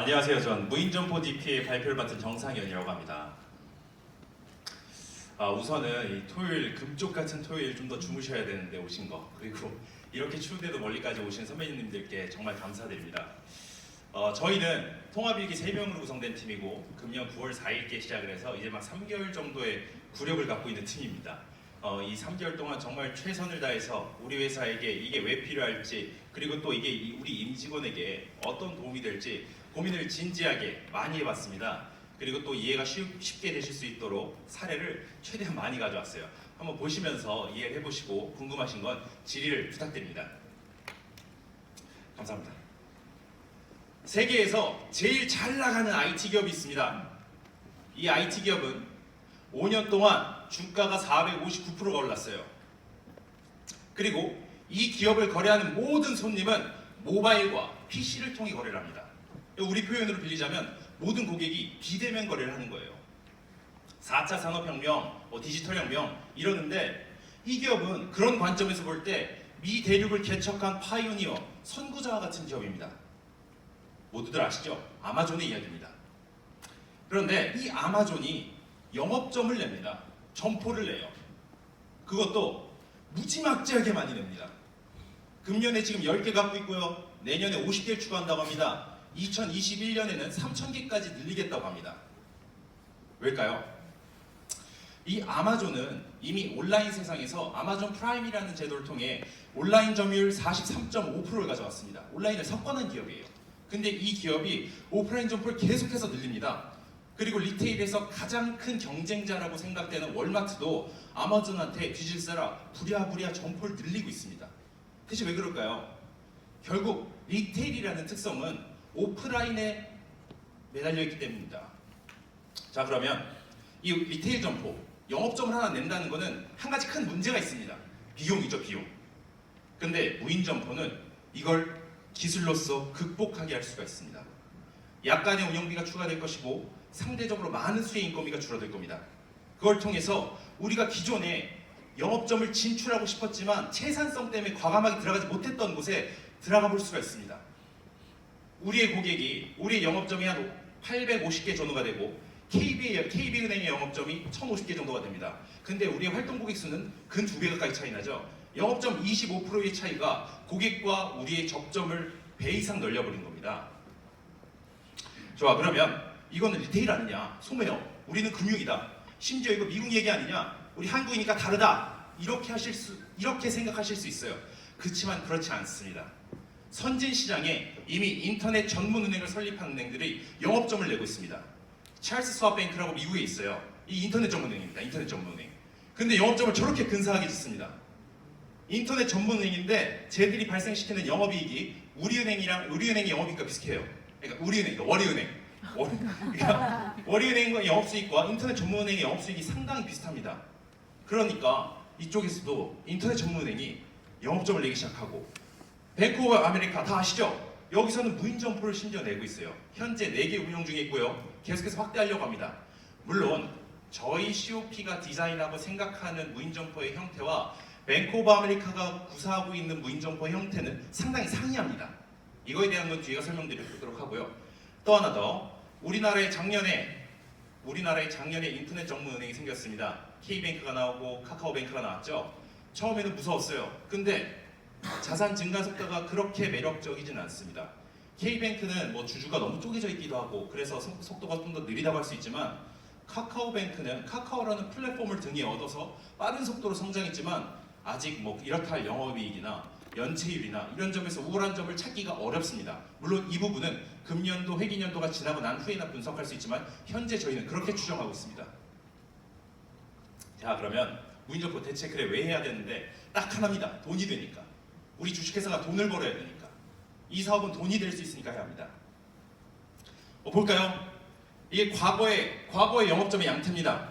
안녕하세요. 전 무인점포 DP의 발표를 맡은 정상현이라고 합니다. 우선은 이 토요일, 금쪽 같은 토요일 좀 더 주무셔야 되는데 오신 거, 그리고 이렇게 추운데도 멀리까지 오신 선배님들께 정말 감사드립니다. 저희는 통합일기 3명으로 구성된 팀이고 금년 9월 4일께 시작을 해서 이제 막 3개월 정도의 구력을 갖고 있는 팀입니다. 이 3개월 동안 정말 최선을 다해서 우리 회사에게 이게 왜 필요할지, 그리고 또 이게 우리 임직원에게 어떤 도움이 될지 고민을 진지하게 많이 해봤습니다. 그리고 또 이해가 쉽게 되실 수 있도록 사례를 최대한 많이 가져왔어요. 한번 보시면서 이해를 해보시고 궁금하신 건 질의를 부탁드립니다. 감사합니다. 세계에서 제일 잘 나가는 IT 기업이 있습니다. 이 IT 기업은 5년 동안 주가가 459%가 올랐어요. 그리고 이 기업을 거래하는 모든 손님은 모바일과 PC를 통해 거래를 합니다. 우리 표현으로 빌리자면 모든 고객이 비대면 거래를 하는 거예요. 4차 산업혁명, 디지털 혁명 이러는데 이 기업은 그런 관점에서 볼 때 미 대륙을 개척한 파이오니어, 선구자와 같은 기업입니다. 모두들 아시죠? 아마존의 이야기입니다. 그런데 이 아마존이 영업점을 냅니다. 점포를 내요. 그것도 무지막지하게 많이 냅니다. 금년에 지금 10개 갖고 있고요. 내년에 50개를 추가한다고 합니다. 2021년에는 3,000개까지 늘리겠다고 합니다. 왜일까요? 이 아마존은 이미 온라인 세상에서 아마존 프라임이라는 제도를 통해 온라인 점유율 43.5%를 가져왔습니다. 온라인을 석권한 기업이에요. 근데 이 기업이 오프라인 점포를 계속해서 늘립니다. 그리고 리테일에서 가장 큰 경쟁자라고 생각되는 월마트도 아마존한테 뒤질세라 부랴부랴 점포를 늘리고 있습니다. 대체 왜 그럴까요? 결국 리테일이라는 특성은 오프라인에 매달려 있기 때문입니다. 자, 그러면 이 리테일 점포, 영업점을 하나 낸다는 것은 한 가지 큰 문제가 있습니다. 비용이죠, 비용. 근데 무인 점포는 이걸 기술로서 극복하게 할 수가 있습니다. 약간의 운영비가 추가될 것이고 상대적으로 많은 수의 인건비가 줄어들 겁니다. 그걸 통해서 우리가 기존에 영업점을 진출하고 싶었지만 채산성 때문에 과감하게 들어가지 못했던 곳에 들어가 볼 수가 있습니다. 우리의 고객이 우리의 영업점이 한 850개 정도가 되고 KB은행의 영업점이 1050개 정도가 됩니다. 근데 우리의 활동 고객 수는 근 2배 가까이 차이 나죠. 영업점 25%의 차이가 고객과 우리의 접점을 배 이상 늘려버린 겁니다. 좋아, 그러면 이거는 리테일 아니냐? 소매요. 우리는 금융이다. 심지어 이거 미국 얘기 아니냐? 우리 한국이니까 다르다. 이렇게 생각하실 수 있어요. 그렇지만 그렇지 않습니다. 선진 시장에 이미 인터넷 전문 은행을 설립한 은행들이 영업점을 내고 있습니다. 찰스 스왑뱅크라고 미국에 있어요. 이 인터넷 전문 은행입니다. 인터넷 전문 은행. 근데 영업점을 저렇게 근사하게 짓습니다. 인터넷 전문 은행인데 쟤들이 발생시키는 영업이익이 우리은행의 영업이익과 비슷해요. 그러니까 우리은행, 월이은행. 그러니까 월이은행의 영업수익과 인터넷 전문은행의 영업수익이 상당히 비슷합니다. 그러니까 이쪽에서도 인터넷 전문은행이 영업점을 내기 시작하고 뱅크 오브 아메리카 다 아시죠? 여기서는 무인 점포를 심지어 내고 있어요. 현재 4개 운영 중에 있고요. 계속해서 확대하려고 합니다. 물론 저희 COP가 디자인하고 생각하는 무인 점포의 형태와 뱅크 오브 아메리카가 구사하고 있는 무인 점포의 형태는 상당히 상이합니다. 이거에 대한 건 뒤에 설명드리도록 하고요. 또 하나 더, 우리나라에 작년에 인터넷 전문 은행이 생겼습니다. K뱅크가 나오고 카카오뱅크가 나왔죠. 처음에는 무서웠어요. 근데 자산 증가 속도가 그렇게 매력적이진 않습니다. K뱅크는 주주가 너무 쪼개져 있기도 하고 그래서 속도가 좀 더 느리다고 할 수 있지만 카카오뱅크는 카카오라는 플랫폼을 등에 얻어서 빠른 속도로 성장했지만 아직 이렇다 할 영업이익이나 연체율이나 이런 점에서 우월한 점을 찾기가 어렵습니다. 물론 이 부분은 금년도 회기년도가 지나고 난 후에나 분석할 수 있지만 현재 저희는 그렇게 추정하고 있습니다. 자, 그러면 무인점포 대체 그래 왜 해야 되는데 딱 하나입니다. 돈이 되니까. 우리 주식회사가 돈을 벌어야 되니까. 이 사업은 돈이 될 수 있으니까 해야 합니다. 볼까요? 이게 과거의 영업점의 양태입니다.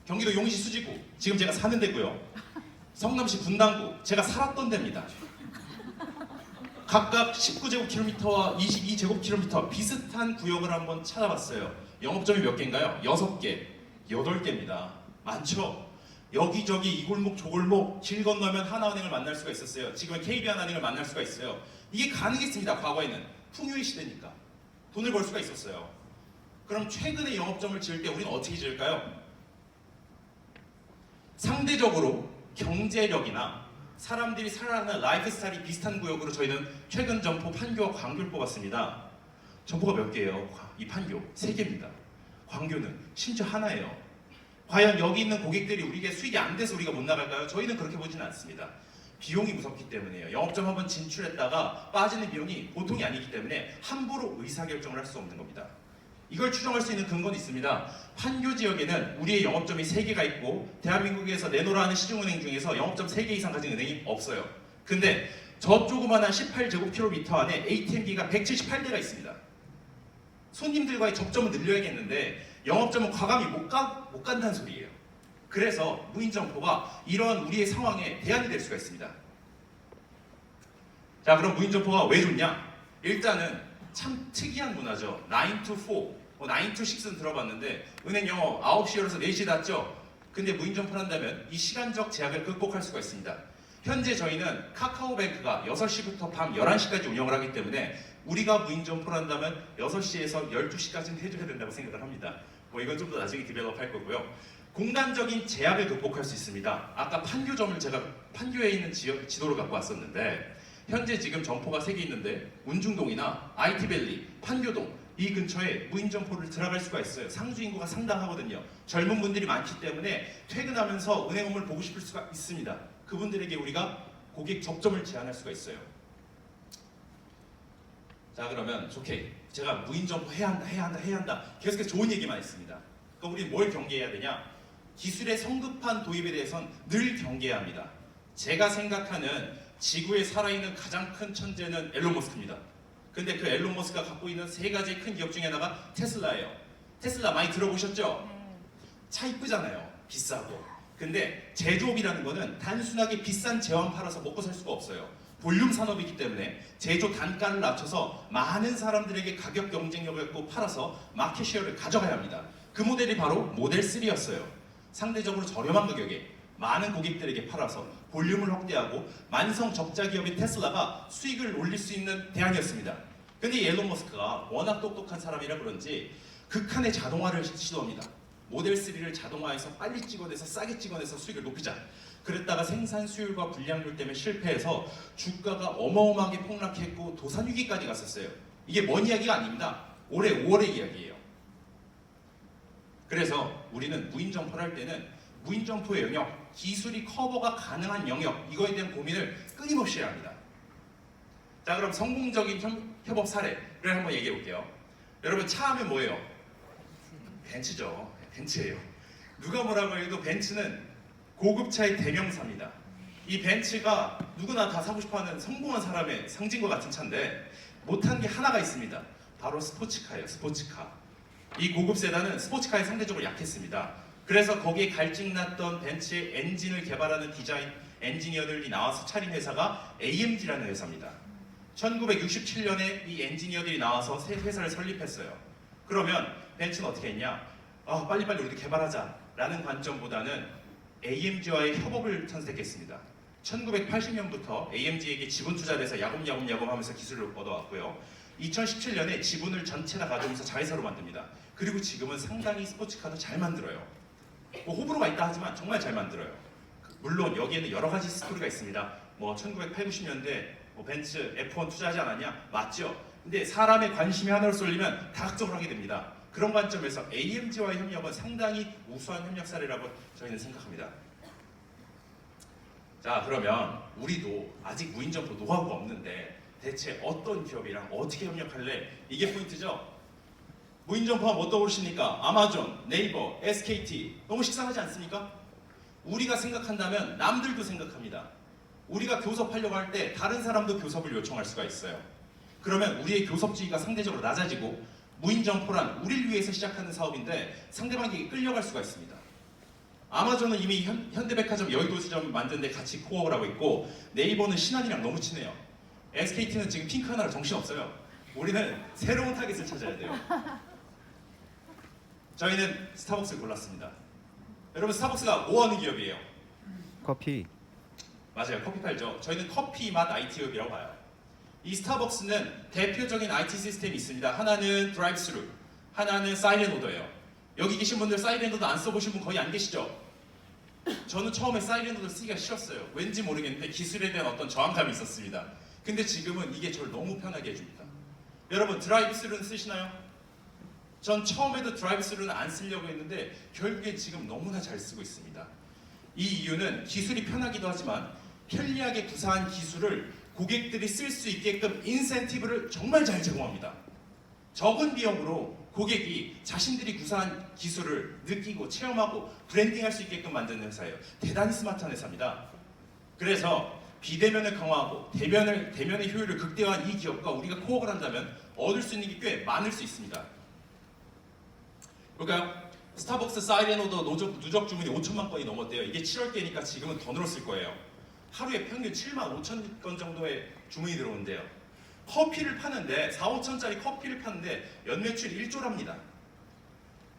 경기도 용인시 수지구, 지금 제가 사는 데고요. 성남시 분당구, 제가 살았던 데입니다. 각각 19제곱킬로미터와 22제곱킬로미터 비슷한 구역을 한번 찾아봤어요. 영업점이 몇 개인가요? 6개, 8개입니다. 많죠? 여기저기 이 골목 저 골목 길 건너면 하나은행을 만날 수가 있었어요. 지금은 KB하나은행을 만날 수가 있어요. 이게 가능했습니다. 과거에는 풍요의 시대니까. 돈을 벌 수가 있었어요. 그럼 최근에 영업점을 지을 때 우리는 어떻게 지을까요? 상대적으로 경제력이나 사람들이 살아가는 라이프 스타일이 비슷한 구역으로 저희는 최근 점포 판교와 광교를 뽑았습니다. 점포가 몇 개예요? 이 판교 3개입니다. 광교는 심지어 하나예요. 과연 여기 있는 고객들이 우리에게 수익이 안 돼서 우리가 못 나갈까요? 저희는 그렇게 보지는 않습니다. 비용이 무섭기 때문이에요. 영업점 한번 진출했다가 빠지는 비용이 보통이 아니기 때문에 함부로 의사결정을 할 수 없는 겁니다. 이걸 추정할 수 있는 근거는 있습니다. 판교 지역에는 우리의 영업점이 3개가 있고 대한민국에서 내놓으라 하는 시중은행 중에서 영업점 3개 이상 가진 은행이 없어요. 근데 저 조그만한 18제곱킬로미터 안에 ATM기가 178대가 있습니다. 손님들과의 접점은 늘려야겠는데 영업점은 과감히 못 간다는 소리예요. 그래서 무인점포가 이런 우리의 상황에 대안이 될 수가 있습니다. 자, 그럼 무인점포가 왜 좋냐? 일단은 참 특이한 문화죠. 9 to 4, 9 to 6는 들어봤는데 은행 영업 9시 열어서 4시 닫죠. 근데 무인점포를 한다면 이 시간적 제약을 극복할 수가 있습니다. 현재 저희는 카카오뱅크가 6시부터 밤 11시까지 운영을 하기 때문에 우리가 무인점포를 한다면 6시에서 12시까지는 해줘야 된다고 생각을 합니다. 뭐 이건 좀 더 나중에 디벨롭 할 거고요. 공간적인 제약을 극복할 수 있습니다. 아까 판교점을 제가 판교에 있는 지도를 갖고 왔었는데 현재 지금 점포가 3개 있는데 운중동이나 IT밸리, 판교동 이 근처에 무인점포를 들어갈 수가 있어요. 상주 인구가 상당하거든요. 젊은 분들이 많기 때문에 퇴근하면서 은행 업무를 보고 싶을 수가 있습니다. 그분들에게 우리가 고객 접점을 제한할 수가 있어요. 자, 그러면 오케이, 제가 무인점포 해야 한다 계속해서 좋은 얘기만 했습니다. 그럼 우리 뭘 경계해야 되냐? 기술의 성급한 도입에 대해선 늘 경계해야 합니다. 제가 생각하는 지구에 살아있는 가장 큰 천재는 앨런 머스크입니다. 근데 그 앨런 머스크가 갖고 있는 3가지 큰 기업 중에 하나가 테슬라예요. 테슬라 많이 들어보셨죠? 차 이쁘잖아요. 비싸고. 근데 제조업이라는 거는 단순하게 비싼 제왕 팔아서 먹고 살 수가 없어요. 볼륨 산업이기 때문에 제조 단가를 낮춰서 많은 사람들에게 가격 경쟁력을 갖고 팔아서 마켓 쉐어를 가져가야 합니다. 그 모델이 바로 모델 3였어요. 상대적으로 저렴한 가격에 많은 고객들에게 팔아서 볼륨을 확대하고 만성 적자 기업인 테슬라가 수익을 올릴 수 있는 대안이었습니다. 근데 앨런 머스크가 워낙 똑똑한 사람이라 그런지 극한의 자동화를 시도합니다. 모델 3를 자동화해서 빨리 찍어내서 싸게 찍어내서 수익을 높이자. 그랬다가 생산 수율과 불량률 때문에 실패해서 주가가 어마어마하게 폭락했고 도산 위기까지 갔었어요. 이게 먼 이야기가 아닙니다. 올해 5월의 이야기예요. 그래서 우리는 무인점포를 할 때는 무인점포의 영역, 기술이 커버가 가능한 영역, 이거에 대한 고민을 끊임없이 해야 합니다. 자, 그럼 성공적인 협업 사례를 한번 얘기해 볼게요. 여러분, 차 하면 뭐예요? 벤츠죠. 벤츠예요. 누가 뭐라고 해도 벤츠는 고급차의 대명사입니다. 이 벤츠가 누구나 다 사고 싶어하는 성공한 사람의 상징과 같은 차인데 못한 게 하나가 있습니다. 바로 스포츠카예요. 스포츠카. 이 고급 세단은 스포츠카에 상대적으로 약했습니다. 그래서 거기에 갈증났던 벤츠의 엔진을 개발하는 디자인 엔지니어들이 나와서 차린 회사가 AMG라는 회사입니다. 1967년에 이 엔지니어들이 나와서 새 회사를 설립했어요. 그러면 벤츠는 어떻게 했냐? 빨리빨리 우리도 개발하자라는 관점보다는 AMG와의 협업을 선택했습니다. 1980년부터 AMG에게 지분 투자를 해서 야금야금 하면서 기술을 얻어왔고요. 2017년에 지분을 전체 다 가져오면서 자회사로 만듭니다. 그리고 지금은 상당히 스포츠카도 잘 만들어요. 뭐 호불호가 있다 하지만 정말 잘 만들어요. 물론 여기에는 여러 가지 스토리가 있습니다. 뭐 1980, 90년대 벤츠 F1 투자하지 않았냐? 맞죠? 근데 사람의 관심이 하나로 쏠리면 다각점을 하게 됩니다. 그런 관점에서 AMG와의 협력은 상당히 우수한 협력 사례라고 저희는 생각합니다. 자, 그러면 우리도 아직 무인점포 노하우가 없는데 대체 어떤 기업이랑 어떻게 협력할래? 이게 포인트죠? 무인점포 하면 뭐 떠오르십니까? 아마존, 네이버, SKT. 너무 식상하지 않습니까? 우리가 생각한다면 남들도 생각합니다. 우리가 교섭하려고 할 때 다른 사람도 교섭을 요청할 수가 있어요. 그러면 우리의 교섭지위가 상대적으로 낮아지고 무인점포란 우리를 위해서 시작하는 사업인데 상대방에게 끌려갈 수가 있습니다. 아마존은 이미 현대백화점 여의도시점 만드는데 같이 코업을 하고 있고 네이버는 신한이랑 너무 친해요. SKT는 지금 핑크 하나로 정신없어요. 우리는 새로운 타겟을 찾아야 돼요. 저희는 스타벅스를 골랐습니다. 여러분, 스타벅스가 뭐 하는 기업이에요? 커피. 맞아요. 커피 팔죠. 저희는 커피 맛 IT 기업이라고 봐요. 이 스타벅스는 대표적인 IT 시스템이 있습니다. 하나는 드라이브 스루, 하나는 사이렌 오더예요. 여기 계신 분들 사이렌 오더 안 써보신 분 거의 안 계시죠? 저는 처음에 사이렌 오더 쓰기가 싫었어요. 왠지 모르겠는데 기술에 대한 어떤 저항감이 있었습니다. 근데 지금은 이게 저를 너무 편하게 해줍니다. 여러분 드라이브 스루는 쓰시나요? 전 처음에도 드라이브 스루는 안 쓰려고 했는데 결국엔 지금 너무나 잘 쓰고 있습니다. 이 이유는 기술이 편하기도 하지만 편리하게 구사한 기술을 고객들이 쓸 수 있게끔 인센티브를 정말 잘 제공합니다. 적은 비용으로 고객이 자신들이 구사한 기술을 느끼고 체험하고 브랜딩할 수 있게끔 만드는 회사예요. 대단히 스마트한 회사입니다. 그래서 비대면을 강화하고 대면의 효율을 극대화한 이 기업과 우리가 코업을 한다면 얻을 수 있는 게 꽤 많을 수 있습니다. 볼까요? 스타벅스 사이렌 오더 누적 주문이 5천만 건이 넘었대요. 이게 7월 때니까 지금은 더 늘었을 거예요. 하루에 평균 7만 5천 건 정도의 주문이 들어온대요. 커피를 파는데 4, 5천짜리 커피를 파는데 연매출 1조랍니다.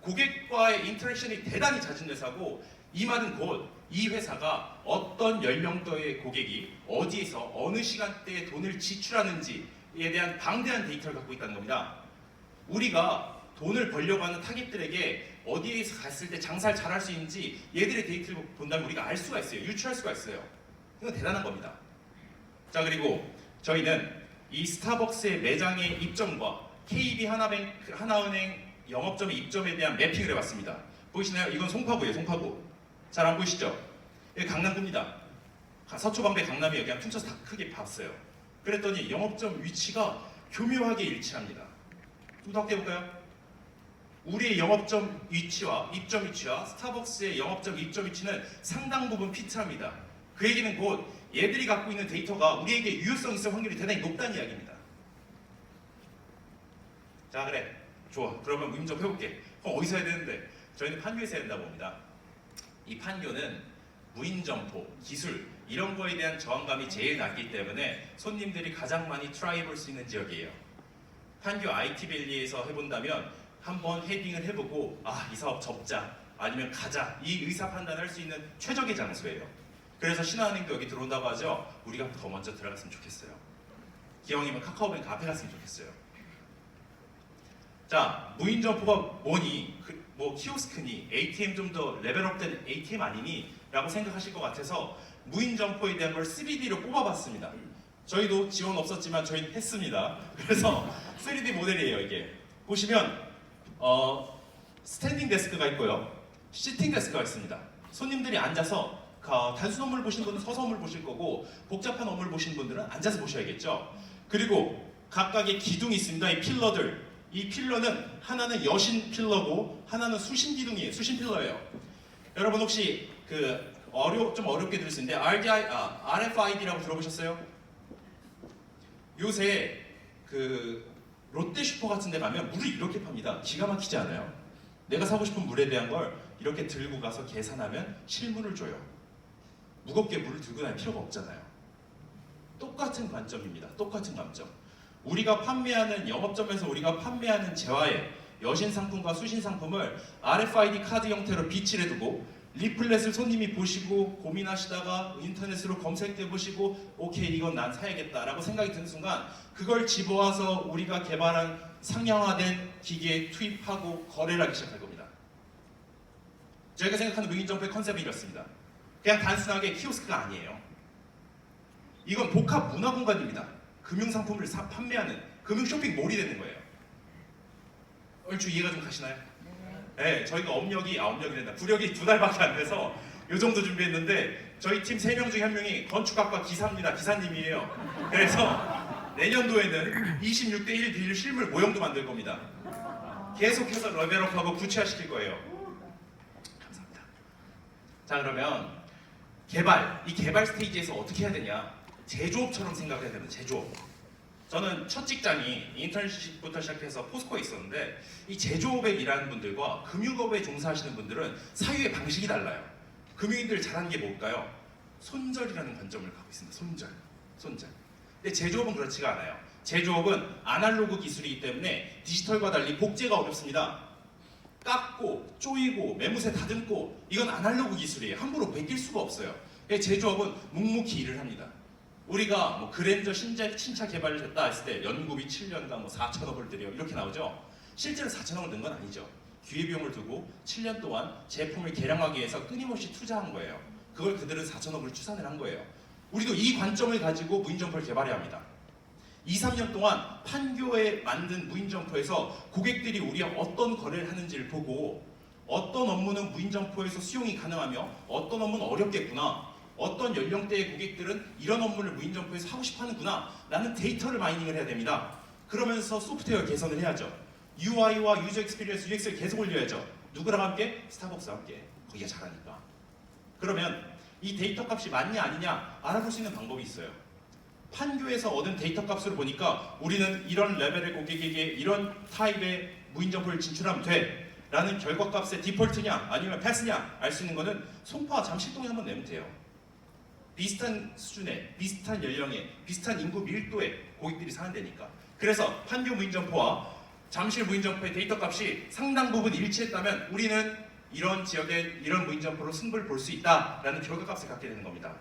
고객과의 인터랙션이 대단히 잦은 회사고 이 말은 곧 이 회사가 어떤 연령대의 고객이 어디에서 어느 시간대에 돈을 지출하는지에 대한 방대한 데이터를 갖고 있다는 겁니다. 우리가 돈을 벌려고 하는 타깃들에게 어디에서 갔을 때 장사를 잘할 수 있는지 얘들의 데이터를 본다면 우리가 알 수가 있어요. 유추할 수가 있어요. 이건 대단한 겁니다. 자, 그리고 저희는 이 스타벅스의 매장의 입점과 KB 하나은행 영업점의 입점에 대한 매핑을 해봤습니다. 보이시나요? 이건 송파구예요. 송파구. 잘 안 보이시죠? 여기 강남구입니다. 서초방배 강남이 여기 퉁쳐서 다 크게 봤어요. 그랬더니 영업점 위치가 교묘하게 일치합니다. 좀 더 확대해 볼까요? 우리의 영업점 위치와 입점 위치와 스타벅스의 영업점 입점 위치는 상당 부분 피트합니다. 그 얘기는 곧 얘들이 갖고 있는 데이터가 우리에게 유효성 있을 확률이 대단히 높다는 이야기입니다. 자, 그래. 좋아. 그러면 무임점 해볼게. 그럼 어디서 해야 되는데? 저희는 판교에서 해야 된다고 봅니다. 이 판교는 무인점포, 기술 이런 거에 대한 저항감이 제일 낮기 때문에 손님들이 가장 많이 트라이 해볼 수 있는 지역이에요. 판교 IT밸리에서 해본다면 한번 헤딩을 해보고 이 사업 접자 아니면 가자 이 의사 판단을 할 수 있는 최적의 장소예요. 그래서 신한은행도 여기 들어온다고 하죠. 우리가 더 먼저 들어갔으면 좋겠어요. 기왕이면 카카오뱅크 앞에 갔으면 좋겠어요. 자, 무인점포가 뭐니? 뭐 키오스크니? ATM 좀 더 레벨업된 ATM 아니니? 라고 생각하실 것 같아서 무인점포에 대한 걸 3D로 뽑아봤습니다. 저희도 지원 없었지만 저희는 했습니다. 그래서 3D 모델이에요. 이게 보시면 스탠딩 데스크가 있고요, 시팅 데스크가 있습니다. 손님들이 앉아서 단순 업무를 보시는 분은 서서 업무를 보실 거고 복잡한 업무를 보시는 분들은 앉아서 보셔야겠죠. 그리고 각각의 기둥이 있습니다. 이 필러들. 이 필러는 하나는 여신 필러고 하나는 수신 기둥이에요. 수신 필러예요. 여러분 혹시 좀 어렵게 들을 수 있는데 RFID라고 들어보셨어요? 요새 롯데슈퍼 같은 데 가면 물을 이렇게 팝니다. 기가 막히지 않아요? 내가 사고 싶은 물에 대한 걸 이렇게 들고 가서 계산하면 실물을 줘요. 무겁게 물을 들고 다닐 필요가 없잖아요. 똑같은 관점입니다. 똑같은 관점. 우리가 판매하는 영업점에서 우리가 판매하는 재화의 여신 상품과 수신 상품을 RFID 카드 형태로 비치를 해두고 리플렛을 손님이 보시고 고민하시다가 인터넷으로 검색해 보시고 오케이 이건 난 사야겠다라고 생각이 드는 순간 그걸 집어와서 우리가 개발한 상용화된 기계에 투입하고 거래를 하기 시작할 겁니다. 저희가 생각하는 무인점포의 컨셉은 이렇습니다. 그냥 단순하게 키오스크가 아니에요. 이건 복합 문화 공간입니다. 금융상품을 판매하는 금융 쇼핑몰이 되는 거예요. 얼추 이해가 좀 가시나요? 네, 저희가 구력이 2달밖에 안 돼서 이 정도 준비했는데 저희 팀 3명 중에 1명이 건축학과 기사입니다. 기사님이에요. 그래서 내년도에는 26대1 비율 실물 모형도 만들 겁니다. 계속해서 레벨업하고 구체화시킬 거예요. 감사합니다. 자, 그러면 이 개발 스테이지에서 어떻게 해야 되냐? 제조업처럼 생각해야 되는 제조업. 저는 첫 직장이 인턴십부터 시작해서 포스코에 있었는데 이 제조업에 일하는 분들과 금융업에 종사하시는 분들은 사유의 방식이 달라요. 금융인들 잘하는 게 뭘까요? 손절이라는 관점을 갖고 있습니다. 손절. 근데 제조업은 그렇지가 않아요. 제조업은 아날로그 기술이기 때문에 디지털과 달리 복제가 어렵습니다. 깎고 쪼이고 매무새 다듬고 이건 아날로그 기술이에요. 함부로 베낄 수가 없어요. 제조업은 묵묵히 일을 합니다. 우리가 뭐 그랜저 신차 개발을 했다 했을 때 연구비 7년간 뭐 4천억을 들여 이렇게 나오죠. 실제로 4천억을 넣은 건 아니죠. 기회비용을 두고 7년 동안 제품을 개량하기 위해서 끊임없이 투자한 거예요. 그걸 그들은 4천억을 추산을 한 거예요. 우리도 이 관점을 가지고 무인점포를 개발해야 합니다. 2, 3년 동안 판교에 만든 무인점포에서 고객들이 우리와 어떤 거래를 하는지를 보고 어떤 업무는 무인점포에서 수용이 가능하며 어떤 업무는 어렵겠구나, 어떤 연령대의 고객들은 이런 업무를 무인점포에서 하고 싶어 하는구나 라는 데이터를 마이닝을 해야 됩니다. 그러면서 소프트웨어 개선을 해야죠. UI와 유저 익스피리언스, UX를 계속 올려야죠. 누구랑 함께? 스타벅스와 함께. 거기가 잘하니까. 그러면 이 데이터 값이 맞냐 아니냐 알아볼 수 있는 방법이 있어요. 판교에서 얻은 데이터 값으로 보니까 우리는 이런 레벨의 고객에게 이런 타입의 무인점포를 진출하면 돼 라는 결과값의 디폴트냐 아니면 패스냐 알 수 있는 거는 송파와 잠실동에 한번 내면 돼요. 비슷한 수준의, 비슷한 연령의, 비슷한 인구 밀도의 고객들이 사는 데니까. 그래서 판교 무인점포와 잠실 무인점포의 데이터 값이 상당 부분 일치했다면 우리는 이런 지역에 이런 무인점포로 승부를 볼 수 있다라는 결과값을 갖게 되는 겁니다.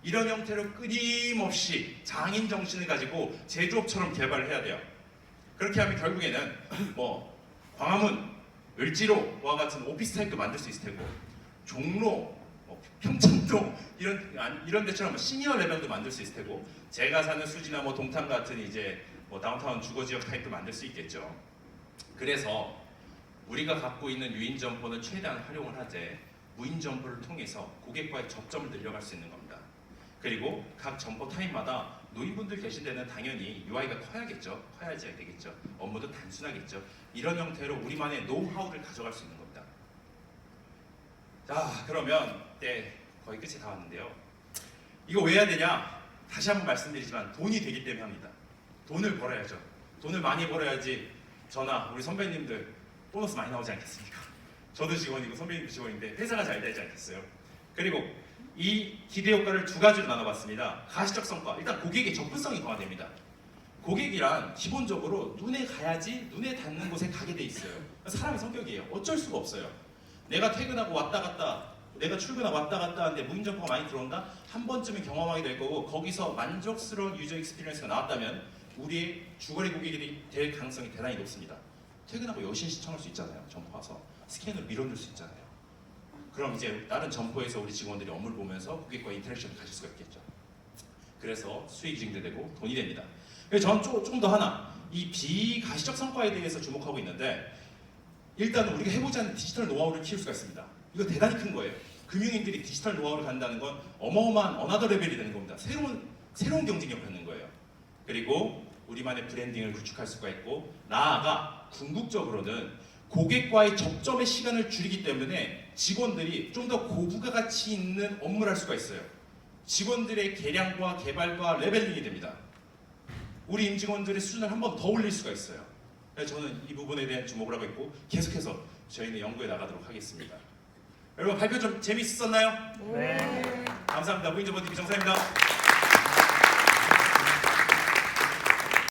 이런 형태로 끊임없이 장인 정신을 가지고 제조업처럼 개발을 해야 돼요. 그렇게 하면 결국에는 뭐 광화문, 을지로와 같은 오피스 타입도 만들 수 있을 테고, 종로, 평창동 이런 데처럼 시니어 레벨도 만들 수 있을 테고, 제가 사는 수지나 뭐 동탄 같은 이제 뭐 다운타운 주거 지역 타입도 만들 수 있겠죠. 그래서 우리가 갖고 있는 유인 점포는 최대한 활용을 하되 무인 점포를 통해서 고객과의 접점을 늘려갈 수 있는 겁니다. 그리고 각 점포 타입마다 노인분들 계신 데는 당연히 UI가 커야겠죠. 커야지 되겠죠. 업무도 단순하겠죠. 이런 형태로 우리만의 노하우를 가져갈 수 있는 겁니다. 자, 그러면 거의 끝이 다 왔는데요. 이거 왜 해야 되냐? 다시 한번 말씀드리지만 돈이 되기 때문에 합니다. 돈을 벌어야죠. 돈을 많이 벌어야지 저나 우리 선배님들 보너스 많이 나오지 않겠습니까? 저도 직원이고 선배님도 직원인데 회사가 잘 되지 않겠어요? 그리고 이 기대 효과를 두 가지로 나눠봤습니다. 가시적 성과, 일단 고객의 접근성이 강화됩니다. 고객이란 기본적으로 눈에 가야지 눈에 닿는 곳에 가게 돼 있어요. 사람의 성격이에요. 어쩔 수가 없어요. 내가 퇴근하고 왔다 갔다, 내가 출근하고 왔다 갔다 하는데 무인점포가 많이 들어온다? 한 번쯤은 경험하게 될 거고, 거기서 만족스러운 유저 익스피리언스가 나왔다면 우리의 주거래 고객이 될 가능성이 대단히 높습니다. 퇴근하고 여신 시청할 수 있잖아요. 점포 와서 스캔으로 밀어넣을 수 있잖아요. 그럼 이제 다른 점포에서 우리 직원들이 업무를 보면서 고객과 인터랙션을 가질 수가 있겠죠. 그래서 수익이 증대되고 돈이 됩니다. 그래서 저는 조금 더 하나, 이 비가시적 성과에 대해서 주목하고 있는데, 일단 우리가 해보지 않는 디지털 노하우를 키울 수가 있습니다. 이거 대단히 큰 거예요. 금융인들이 디지털 노하우를 갖는다는 건 어마어마한 어나더 레벨이 되는 겁니다. 새로운 경쟁력을 갖는 거예요. 그리고 우리만의 브랜딩을 구축할 수가 있고, 나아가 궁극적으로는 고객과의 접점의 시간을 줄이기 때문에 직원들이 좀 더 고부가 가치 있는 업무를 할 수가 있어요. 직원들의 개량과 개발과 레벨링이 됩니다. 우리 임직원들의 수준을 한 번 더 올릴 수가 있어요. 그래서 저는 이 부분에 대한 주목을 하고 있고, 계속해서 저희는 연구해 나가도록 하겠습니다. 여러분, 발표 좀 재미있었나요? 네. 감사합니다. 무인점포TV 정사입니다.